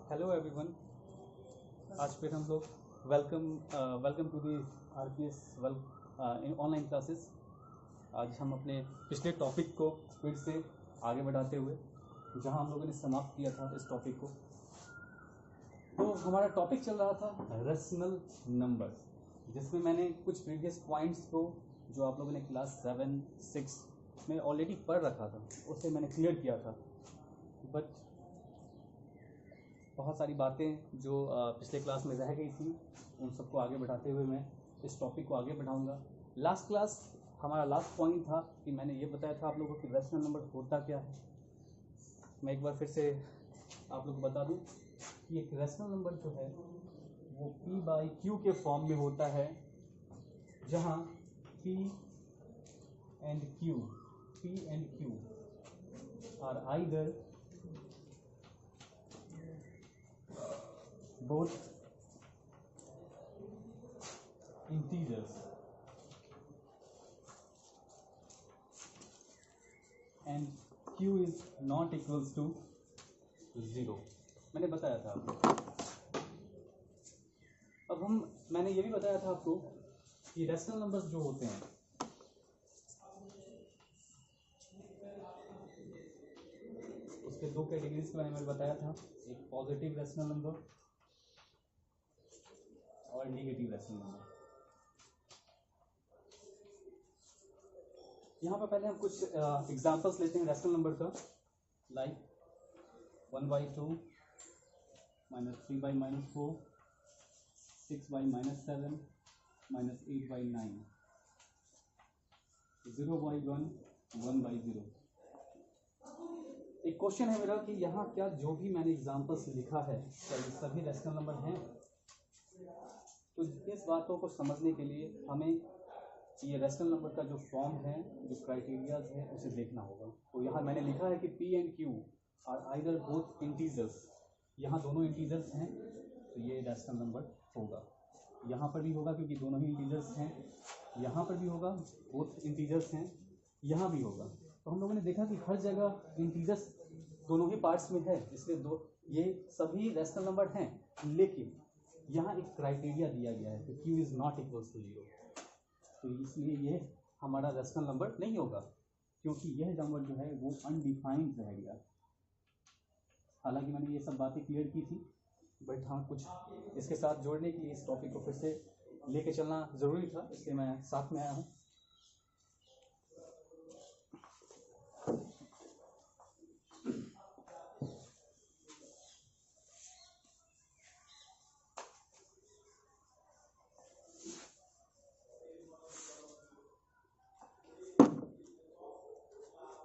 Hello everyone. आज फिर हम लोग welcome to the RPS in online classes. आज हम अपने पिछले टॉपिक को फिर से आगे बढ़ाते हुए जहां हम लोगों ने समाप्त किया था इस टॉपिक को, तो हमारा टॉपिक चल रहा था रेशनल नंबर्स, जिसमें मैंने कुछ प्रीवियस पॉइंट्स को जो आप लोगों ने क्लास 7, 6 में ऑलरेडी पढ़ रखा था उसे मैंने क्लियर किया था। बट बहुत सारी बातें जो पिछले क्लास में रह गई थी उन सबको आगे बढ़ाते हुए मैं इस टॉपिक को आगे बढ़ाऊंगा। लास्ट क्लास हमारा लास्ट पॉइंट था कि मैंने ये बताया था आप लोगों को कि रैशनल नंबर होता क्या है। मैं एक बार फिर से आप लोग को बता दूं कि एक रैशनल नंबर जो है वो P/Q के फॉर्म में होता है, जहां P and Q are either both integers and q is not equals to 0। मैंने बताया था आपको। अब मैंने ये भी बताया था आपको कि रैशनल नंबर्स जो होते हैं उसके दो कैटेगरीज के बारे में बताया था, एक पॉजिटिव रैशनल नंबर और नेगेटिव रैशनल नंबर। यहाँ पर पहले हम कुछ एग्जांपल्स लेते हैं रैशनल नंबर का, लाइक 1/2 -3/-4 6/-7 -8/9 0/1 1/0। एक क्वेश्चन है मेरा कि यहाँ क्या जो भी मैंने एग्जांपल्स लिखा है क्या ये सभी रैशनल नंबर हैं? तो इस बातों को समझने के लिए हमें ये रैशनल नंबर का जो फॉर्म है, जो क्राइटेरियाज है, उसे देखना होगा। तो यहाँ मैंने लिखा है कि P and Q are either both integers. यहाँ दोनों इंटीजर्स हैं तो ये रैशनल नंबर होगा। यहाँ पर भी होगा क्योंकि दोनों ही इंटीजर्स हैं, यहाँ पर भी होगा, बोथ इंटीजर्स हैं, यहाँ भी होगा। तो हम लोगों ने देखा कि हर जगह इंटीजर्स दोनों ही पार्ट्स में है, इसलिए ये सभी रैशनल नंबर हैं। लेकिन यहाँ एक क्राइटेरिया दिया गया है कि Q is not equals to 0, तो इसलिए ये हमारा रैशनल नंबर नहीं होगा, क्योंकि यह नंबर जो है वो अनडिफाइंड रह गया। हालांकि मैंने ये सब बातें क्लियर की थी, बट हाँ कुछ इसके साथ जोड़ने के लिए इस टॉपिक को फिर से लेके चलना ज़रूरी था, इसलिए मैं साथ में आया हूँ।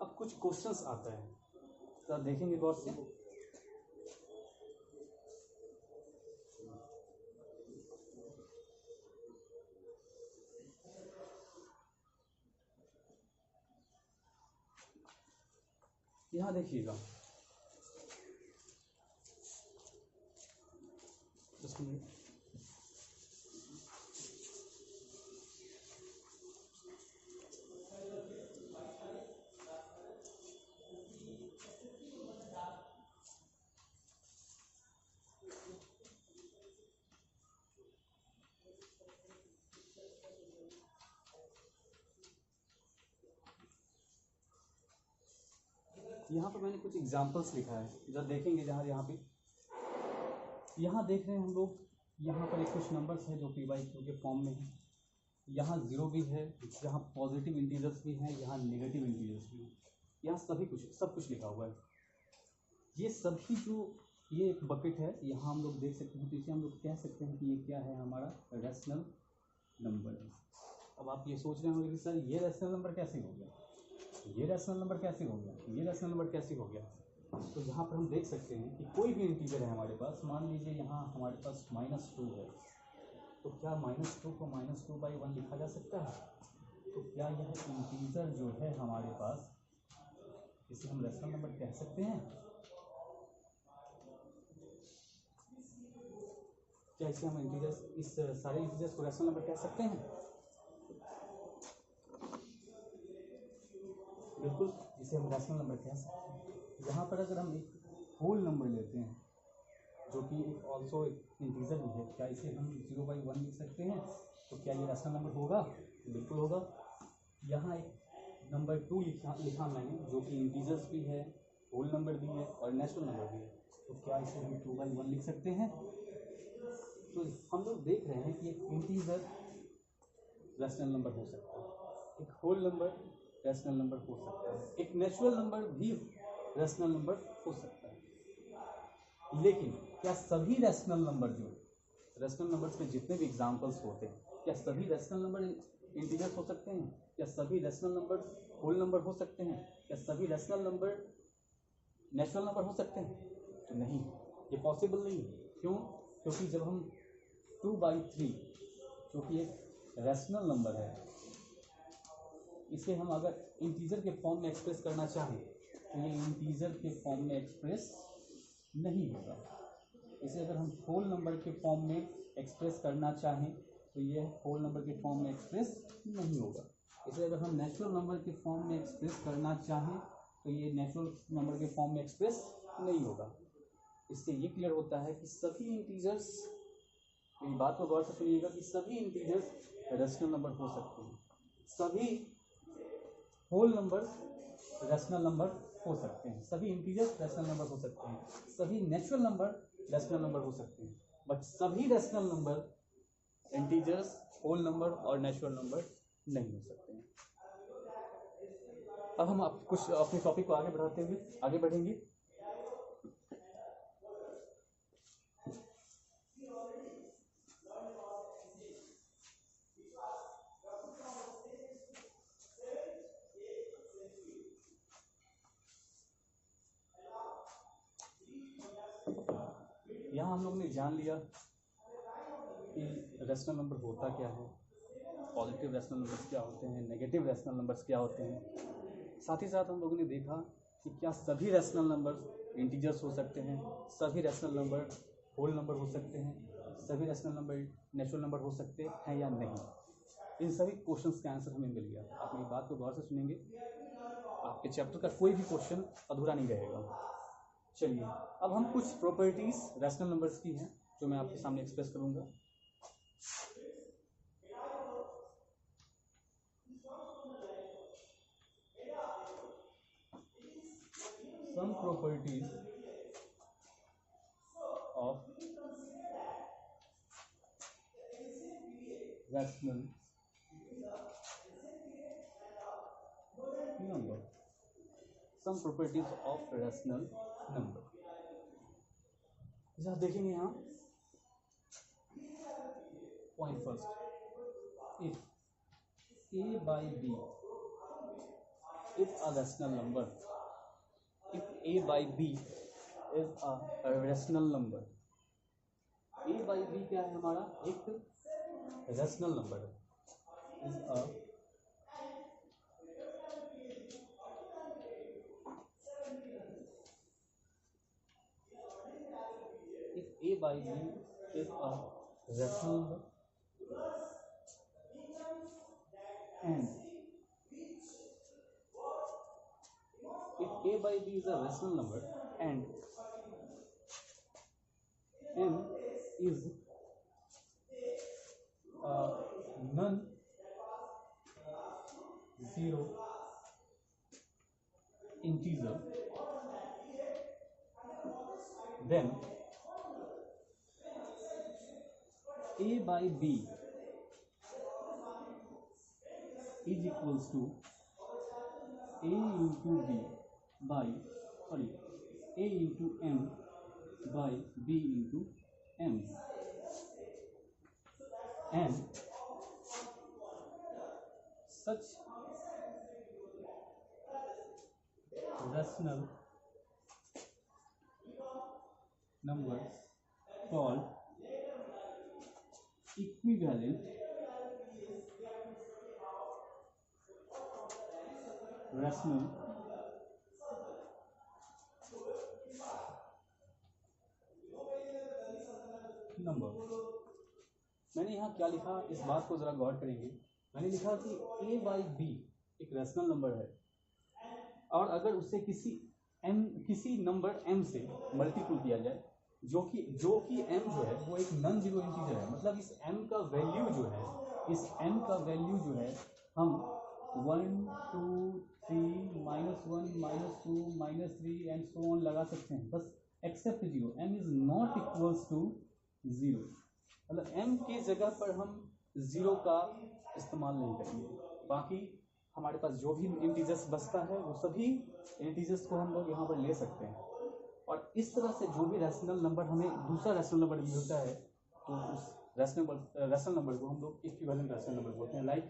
अब कुछ क्वेश्चंस आता है तो आप देखेंगे गौर से। यहाँ देखिएगा, जस्ट मिनट। यहाँ पर मैंने कुछ एग्जांपल्स लिखा है, जब देखेंगे यहाँ देख रहे हैं हम लोग, यहाँ पर एक कुछ नंबर्स हैं जो P/Q के फॉर्म में है। यहाँ 0 भी है, यहाँ पॉजिटिव इंटीजर्स भी हैं, यहाँ नेगेटिव इंटीजर्स भी हैं, यहाँ सब कुछ लिखा हुआ है। ये सभी जो ये एक बकेट है, यहाँ हम लोग देख सकते हैं, तो इसे हम लोग कह सकते हैं कि ये क्या है, हमारा रैशनल नंबर है। अब आप ये सोच रहे होंगे कि सर ये रैशनल नंबर कैसे हो गया, ये रैशनल नंबर कैसे हो गया, ये रैशनल नंबर कैसे हो गया। तो यहाँ पर हम देख सकते हैं कि कोई भी इंटीजर है हमारे पास, मान लीजिए यहाँ हमारे पास -2 है, तो क्या -2 को -2/1 लिखा जा सकता है? तो क्या यह इंटीजर जो है हमारे पास, इसे हम रैशनल नंबर कह सकते हैं? क्या इसे हम इंटीजर्स, इस सारे इंटीजर्स को रैशनल नंबर कह सकते हैं? बिल्कुल, इसे हम रैशनल नंबर कह सकते हैं। यहाँ पर अगर हम एक होल नंबर लेते हैं जो कि एक ऑल्सो एक इंटीजर भी है, क्या इसे हम 0/1 लिख सकते हैं? तो क्या ये रैशनल नंबर होगा? बिल्कुल होगा। यहाँ एक नंबर 2 लिखा मैंने, जो कि इंटीजर्स भी है, होल नंबर भी है और नेचुरल नंबर भी है। तो क्या इसे हम 2/1 लिख सकते हैं? तो हम लोग देख रहे हैं कि एक इंटीजर रैशनल नंबर हो सकता है, एक होल नंबर रैशनल नंबर हो सकता है, एक नेचुरल नंबर भी रैशनल नंबर हो सकता है। लेकिन क्या सभी रैशनल नंबर, जो रैशनल नंबर्स में जितने भी एग्जांपल्स होते हैं, क्या सभी रैशनल नंबर इंटीजर्स हो सकते हैं? क्या सभी रैशनल नंबर होल नंबर हो सकते हैं? क्या सभी रैशनल नंबर नेचुरल नंबर हो सकते हैं? तो नहीं, ये पॉसिबल नहीं है। क्यों? क्योंकि जब हम 2/3 जो कि एक रैशनल नंबर है, इसे हम अगर इंटीजर के फॉर्म में एक्सप्रेस करना चाहें तो ये इंटीजर के फॉर्म में एक्सप्रेस नहीं होगा। इसे अगर हम होल नंबर के फॉर्म में एक्सप्रेस करना चाहें तो ये होल नंबर के फॉर्म में एक्सप्रेस नहीं होगा। इसे अगर हम नेचुरल नंबर के फॉर्म में एक्सप्रेस करना चाहें तो ये नेचुरल नंबर के फॉर्म में एक्सप्रेस नहीं होगा। इससे ये क्लियर होता है कि सभी इंटीजर्स, मेरी बात को गौर से सुनिएगा, कि सभी इंटीजर्स रैशनल नंबर हो सकते हैं, सभी होल नंबर रैशनल नंबर हो सकते हैं, सभी इंटीजर्स रैशनल नंबर हो सकते हैं, सभी नेचुरल नंबर रैशनल नंबर हो सकते हैं, बट सभी rational number integers, whole number और नेचुरल नंबर नहीं हो सकते हैं। अब हम कुछ अपने टॉपिक को आगे बढ़ाते हुए आगे बढ़ेंगे। यहाँ हम लोग ने जान लिया कि रैशनल नंबर होता क्या है, पॉजिटिव रैशनल नंबर्स क्या होते हैं, नेगेटिव रैशनल नंबर्स क्या होते हैं। साथ ही साथ हम लोगों ने देखा कि क्या सभी रैशनल नंबर इंटीजर्स हो सकते हैं, सभी रैशनल नंबर होल नंबर हो सकते हैं, सभी रैशनल नंबर नेचुरल नंबर हो सकते हैं या नहीं। इन सभी क्वेश्चंस का आंसर हमें मिल गया। आप मेरी बात को गौर से सुनेंगे, आपके चैप्टर का कोई भी क्वेश्चन अधूरा नहीं रहेगा। चलिए, अब हम कुछ प्रॉपर्टीज रैशनल नंबर्स की हैं जो मैं आपके सामने एक्सप्रेस करूंगा। Some properties of rational number. Some properties of rational number. जहाँ देखेंगे यहाँ point first, if a by b is a rational number, if a by b is a rational number, a by b क्या है हमारा? एक rational number है, is a if a by b is a rational number and if a by b is a rational number and m is a non-zero integer, then a by b is equals to a into b by a into m by b into m, and such rational numbers called equivalent rational number. मैंने यहाँ क्या लिखा, इस बात को जरा गौर करेंगे। मैंने लिखा कि a by b एक रैशनल नंबर है और अगर उससे किसी नंबर m से मल्टीपल किया जाए जो कि m जो है वो एक नॉन जीरो इंटीजर है, मतलब इस m का वैल्यू जो है, इस m का वैल्यू जो है हम 1 2 3 -1 -2 -3 एंड सो ऑन लगा सकते हैं, बस except zero. m is not equals to zero, मतलब m की जगह पर हम जीरो का इस्तेमाल नहीं करेंगे। बाकी हमारे पास जो भी इंटीजर्स बचता है वो सभी इंटीजर्स को हम लोग यहाँ पर ले सकते हैं। और इस तरह से जो भी रैशनल नंबर हमें दूसरा रैशनल नंबर मिलता है तो उस रैशनल नंबर को हम लोग इक्विवेलेंट रैशनल नंबर बोलते हैं। लाइक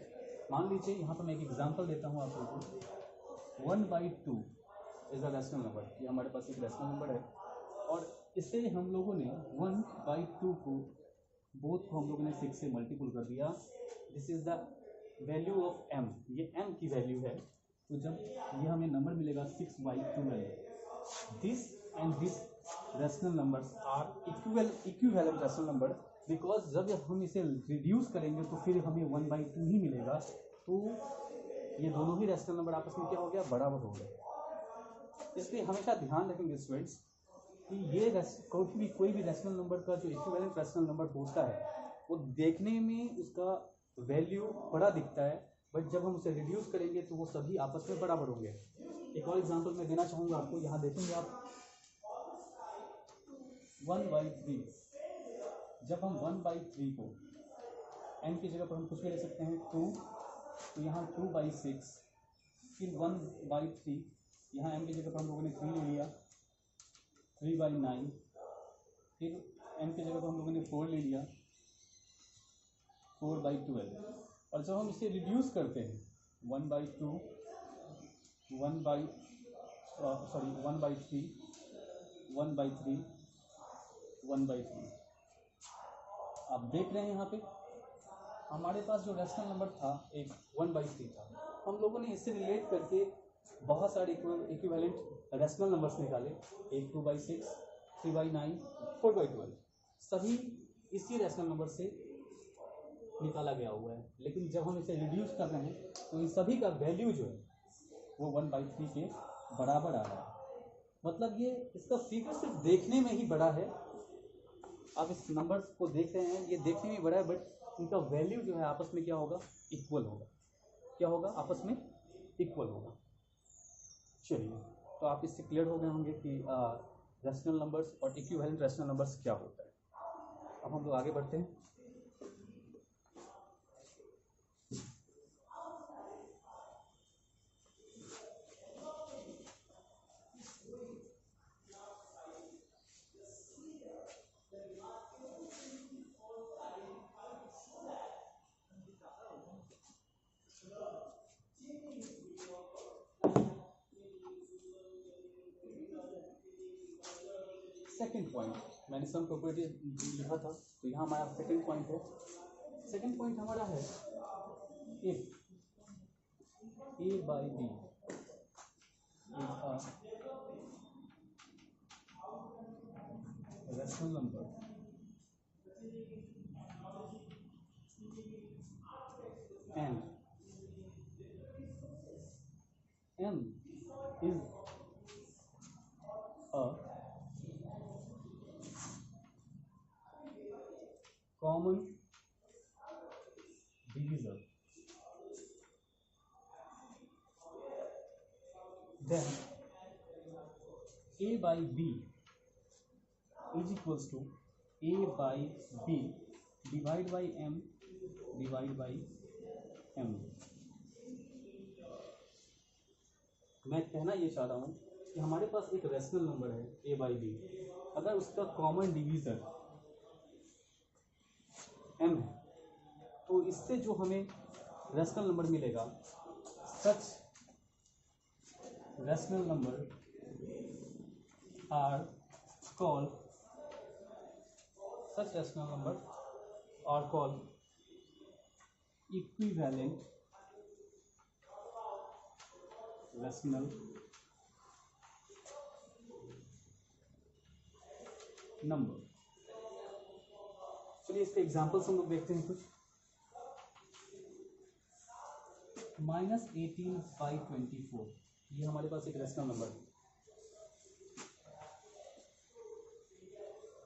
मान लीजिए यहाँ पर मैं एक एग्जांपल देता हूँ आप लोगों को, 1/2 इज अ रैशनल नंबर। ये हमारे पास एक रैशनल नंबर है और इसे हम लोगों ने 1/2 को बोथ को हम लोगों ने 6 से मल्टीपल कर दिया। This is the value of m, ये m की वैल्यू है। तो जब ये हमें नंबर मिलेगा 6/12, this and this rational numbers are equivalent rational number, because जब हम इसे रिड्यूस करेंगे तो फिर हमें 1/2 ही मिलेगा। तो ये दोनों ही रैशनल नंबर आपस में क्या हो गया, बराबर हो गया। इसलिए हमेशा ध्यान रखेंगे स्टूडेंट्स कि ये कोई भी रैशनल नंबर का जो इक्विवेलेंट रैशनल नंबर होता है वो देखने में उसका वैल्यू बड़ा दिखता है, बट जब हम उसे रिड्यूस करेंगे तो वो सभी आपस में बराबर होंगे। एक और एग्जांपल मैं देना चाहूँगा आपको, यहाँ देखेंगे आप 1/3, जब हम 1/3 को m की जगह पर हम कुछ भी ले सकते हैं 2, तो यहाँ 2/6, फिर 1/3, यहाँ m की जगह पर हम लोगों ने 3 ले लिया, 3/9, फिर m की जगह पर हम लोगों ने 4 ले लिया, 4/12। और जब हम इसे रिड्यूस करते हैं 1/2, 1/3, 1/3, 1/3, आप देख रहे हैं यहाँ पे हमारे पास जो रैशनल नंबर था एक 1/3 था। हम लोगों ने इससे रिलेट करके बहुत सारे इक्विवेलेंट रैशनल नंबर्स निकाले, एक 2/6, 3/9, 4/12, सभी इसी रैशनल नंबर से निकाला गया हुआ है। लेकिन जब हम इसे रिड्यूस कर रहे हैं तो इन सभी का वैल्यू जो है वो 1/3 के बराबर आ रहा है। मतलब ये इसका फिगर सिर्फ देखने में ही बड़ा है, आप इस नंबर्स को देख रहे हैं, ये देखने में बड़ा है, बट इनका वैल्यू जो है आपस में क्या होगा, इक्वल होगा। क्या होगा, आपस में इक्वल होगा। चलिए, तो आप इससे क्लियर हो गए होंगे कि रैशनल नंबर्स और इक्विवेलेंट रैशनल नंबर्स क्या होता है। अब हम लोग आगे बढ़ते हैं। सेकेंड पॉइंट, मैंने सम प्रॉपर्टी लिखा था, तो यहाँ हमारा सेकेंड पॉइंट है। सेकेंड पॉइंट हमारा है if a/b is a rational number and m is a common divisor, then a/b is equals to a/b divided by m divided by m। मैं कहना ये चाह रहा हूँ कि हमारे पास एक रैशनल नंबर है a/b, अगर उसका कॉमन डिवीजर m है तो इससे जो हमें रैशनल नंबर मिलेगा, such rational number are called equivalent rational number. चलिए इसके एग्जांपल्स हम लोग देखते हैं कुछ। -18/24, ये हमारे पास एक रैशनल नंबर है।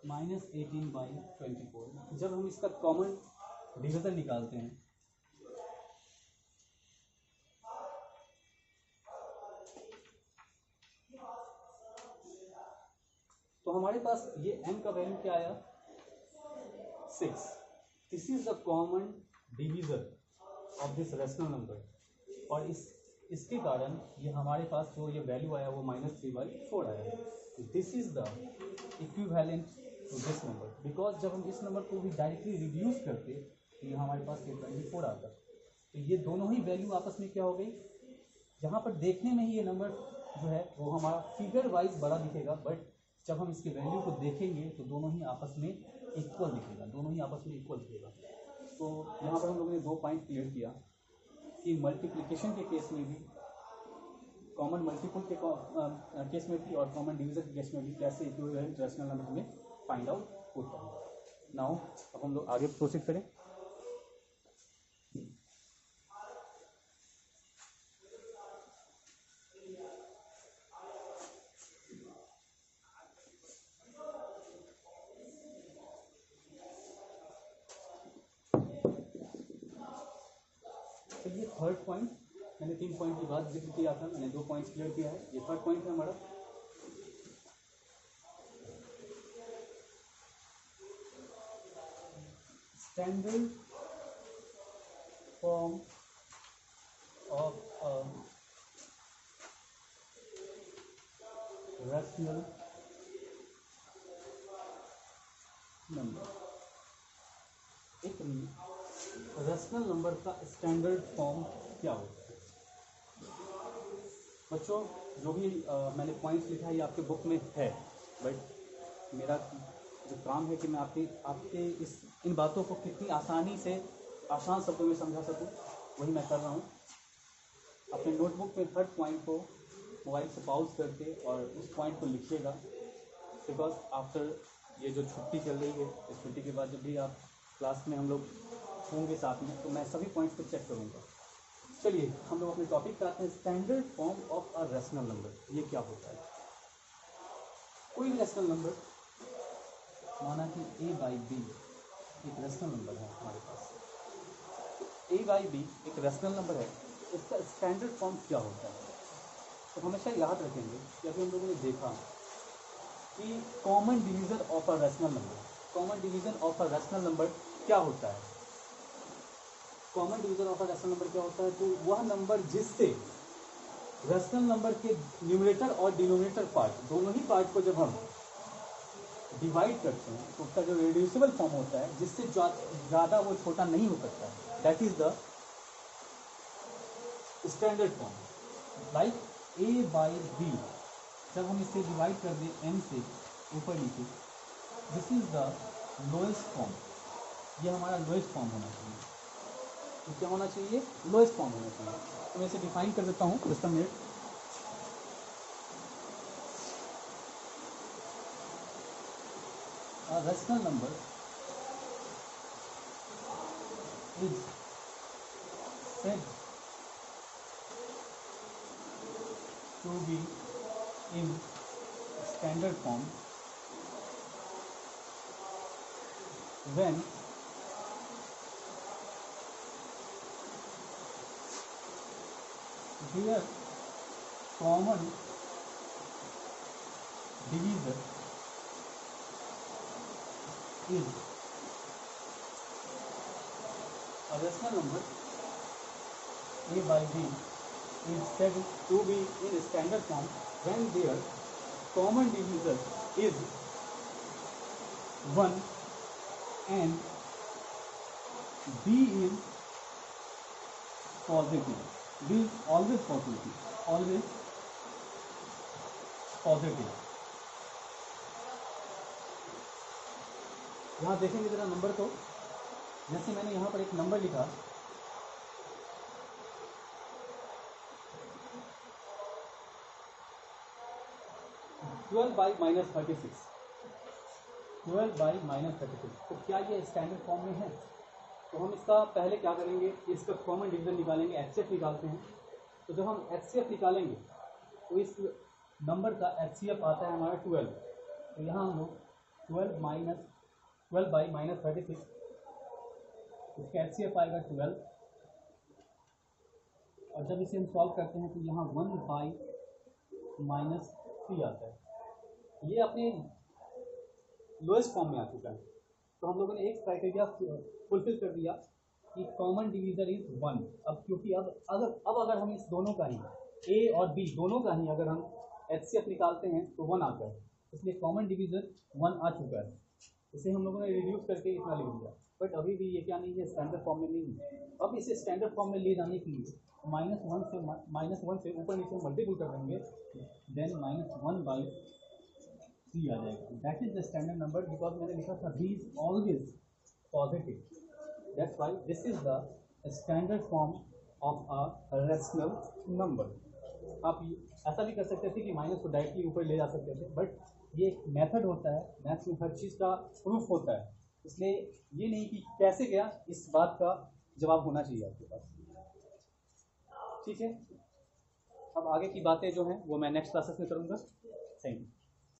-18/24। जब हम इसका कॉमन डिवीजन निकालते हैं तो हमारे पास ये m का वैल्यू क्या आया 6। This is the common divisor of this rational number और इसके कारण ये हमारे पास जो ये वैल्यू आया वो -3/4 आया। This is the equivalent to this number because जब हम इस नंबर को भी डायरेक्टली रिड्यूस करते तो ये हमारे पास ये 24 आता। तो ये दोनों ही वैल्यू आपस में क्या हो गई, जहाँ पर देखने में ही ये नंबर जो है वो हमारा फिगर वाइज बड़ा दिखेगा, बट जब हम इसके वैल्यू को देखेंगे तो दोनों ही आपस में इक्वल दिखेगा, दोनों ही आपस में इक्वल दिखेगा। तो यहाँ पर हम लोगों ने 2 पॉइंट क्लियर किया कि मल्टीप्लिकेशन के केस में भी, कॉमन मल्टीपल के केस में भी और कॉमन डिवीजन के केस में भी कैसे इक्विवेलेंट रैशनल नंबर हमें फाइंड आउट होता है। नाउ अब हम लोग आगे प्रोसीड करें। ये थर्ड पॉइंट, मैंने 3 पॉइंट की बात जिक्र किया था, मैंने 2 पॉइंट्स क्लियर किया है। ये थर्ड पॉइंट है हमारा standard form of a rational number. एक रैशनल नंबर का स्टैंडर्ड फॉर्म क्या होता है? बच्चों जो भी मैंने पॉइंट्स लिखा है ये आपके बुक में है, बट मेरा जो काम है कि मैं आपके इन बातों को कितनी आसानी से आसान शब्दों में समझा सकूं, वही मैं कर रहा हूं। अपने नोटबुक में हर पॉइंट को मोबाइल से पॉज करके और उस पॉइंट को लिखिएगा, बिकॉज आफ्टर ये जो छुट्टी चल रही है, इस छुट्टी के बाद जब भी आप क्लास में हम लोग होंगे साथ में तो मैं सभी पॉइंट्स को चेक करूँगा। चलिए हम लोग अपने टॉपिक पे आते हैं। Standard form of a rational number, ये क्या होता है? कोई भी रैशनल नंबर, माना कि a/b एक रैशनल नंबर है हमारे पास, a/b एक रैशनल नंबर है, इसका स्टैंडर्ड फॉर्म क्या होता है? तो हमेशा याद रखेंगे कि अभी हम लोगों ने देखा कि common division of a rational number, common division of a rational number क्या होता है? Common division of a rational number क्या होता है? तो वह नंबर जिससे रैशनल नंबर के न्यूमरेटर और डिनोमिनेटर पार्ट, दोनों ही पार्ट को जब हम डिवाइड करते हैं तो उसका जो रिड्यूसिबल फॉर्म होता है, जिससे ज़्यादा वो छोटा नहीं हो सकता, that is the standard form. Like a/b, जब हम इसे डिवाइड कर दें m से ऊपर नीचे, this is the lowest form. ये हमारा लोएस्ट फॉर्म होना चाहिए। तो क्या होना चाहिए? लोएस्ट फॉर्म होना चाहिए। तो मैं इसे डिफाइन कर देता हूँ, just a minute. A rational number is said to be in standard form when their common divisor is a rational number a/b is said to be in standard form when their common divisor is 1 and b is positive. B is always positive, always positive. यहाँ देखेंगे जरा number को, जैसे मैंने यहाँ पर एक number लिखा 12/-36, 12/-36, तो क्या ये स्टैंडर्ड फॉर्म में है? तो हम इसका पहले क्या करेंगे, इसका कॉमन डिवीजन निकालेंगे, HCF निकालते हैं। तो जब हम HCF निकालेंगे तो इस नंबर का HCF आता है हमारा 12। तो यहाँ हम लोग 12 बाई माइनस 36, इसका HCF आएगा 12, और जब इसे हम सॉल्व करते हैं तो यहाँ 1 बाई माइनस 3 आता है। ये अपने लोएस्ट फॉर्म में आ चुका है। तो हम लोगों ने एक क्राइटेरिया फुलफिल कर दिया कि कॉमन डिवीज़र इज 1। अब क्योंकि अब अगर हम इस दोनों का ही ए और बी दोनों का ही अगर हम HCF निकालते हैं तो 1 आता है, इसलिए कॉमन डिवीज़र 1 आ चुका है। इसे हम लोगों ने रिड्यूस करके इतना लिख दिया, बट अभी भी ये क्या नहीं है, स्टैंडर्ड फॉर्म में नहीं है। अब इसे स्टैंडर्ड फॉर्म में ले जाने के लिए -1 से ऊपर नीचे मल्टीपल कर देंगे, देन -1 बाई 3 आ जाएगा। That is the standard number, because मैंने लिखा था b is always positive, that's why this is the standard form of a rational number. आप ऐसा भी कर सकते थे कि माइनस को डायरेक्टली ऊपर ले जा सकते थे, बट ये एक मेथड होता है, मैथ्स में हर चीज़ का प्रूफ होता है, इसलिए ये नहीं कि कैसे गया, इस बात का जवाब होना चाहिए आपके पास। ठीक है, अब आगे की बातें जो हैं वो मैं नेक्स्ट क्लासेस में करूँगा। Thank you.